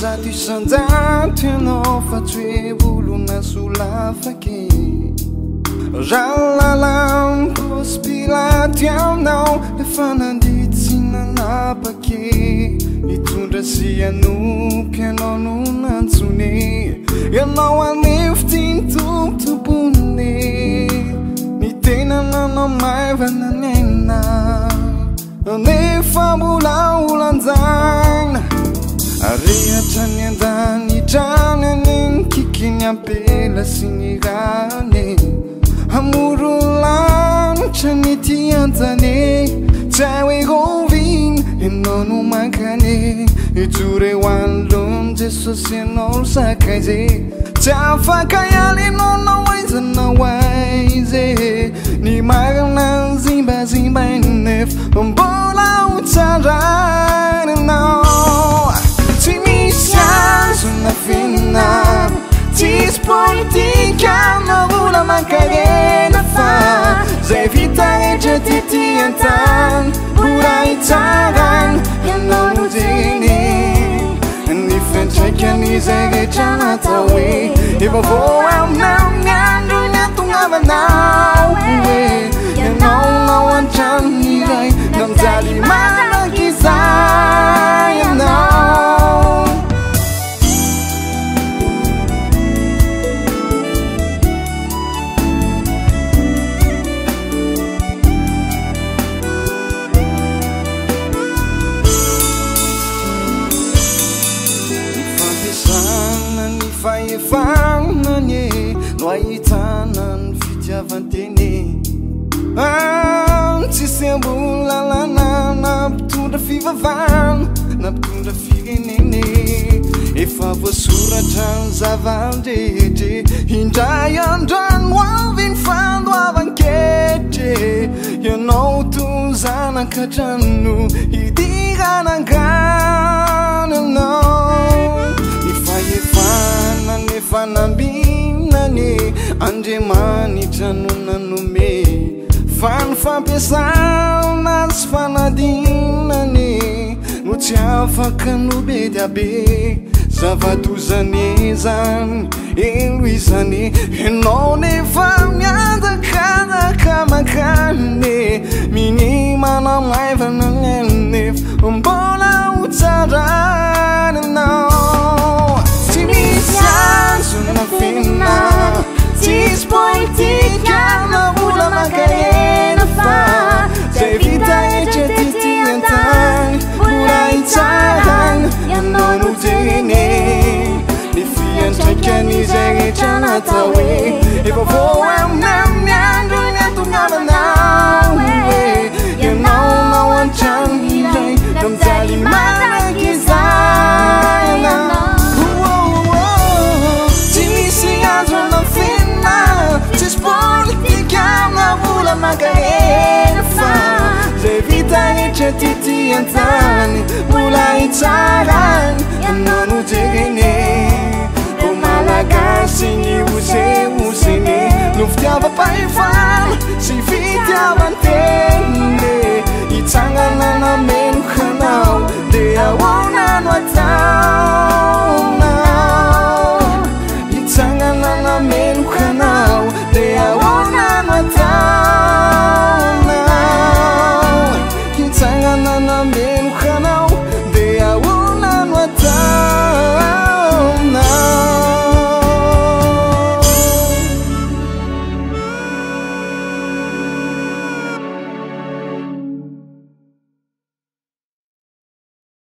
Satu sandatino faccio voluna sulla facche Ralalam cospilatiano e fanandizina na pake Itundra sianu piano nunanzune Yanao aneftin tuptupune Ni tena nana mai vananena Ne fabula ulanzaina Aria tanyandani tananin kikinya pela sinigane Amurulan chaniti antane Tawe govin enonu makane Iture walum jeso senol sakaize Tafakayali nono waize na waize Ni magana zimba zimba enef Mbola utarane no Una fina Tis politica na vula macarena fa Zai vitare getiti antan Pura itaran Yano nudini Ni fencheka ni zege chana tawe Iba voa na nyandu na tungava na uwe Yano na wanchan ni gai Nam zali mana kisah Yano Fananye loaitanan fitiavantene Tsisembula lana nampitondra fivavahana nampitondra firenene Efa voasoratra ny zavandrehetre Indray andrano avy ny fandoavan-ketre Ianao to zanakatrano idiranangananao Fanambinane Andriamanitra no nanome Fany fampiasana sy fanadinane No tsy afaka no be dia be Zavadozane zany elo izany Ianao nefa miadakadaka makane Mini manamaivana nenefa Mbola utsarana nao Una fina Tis politica na vula macarena fa Zai vita e getiti antan Pura itaran Yano nudene Ni fian chakani zege chana tawe Iba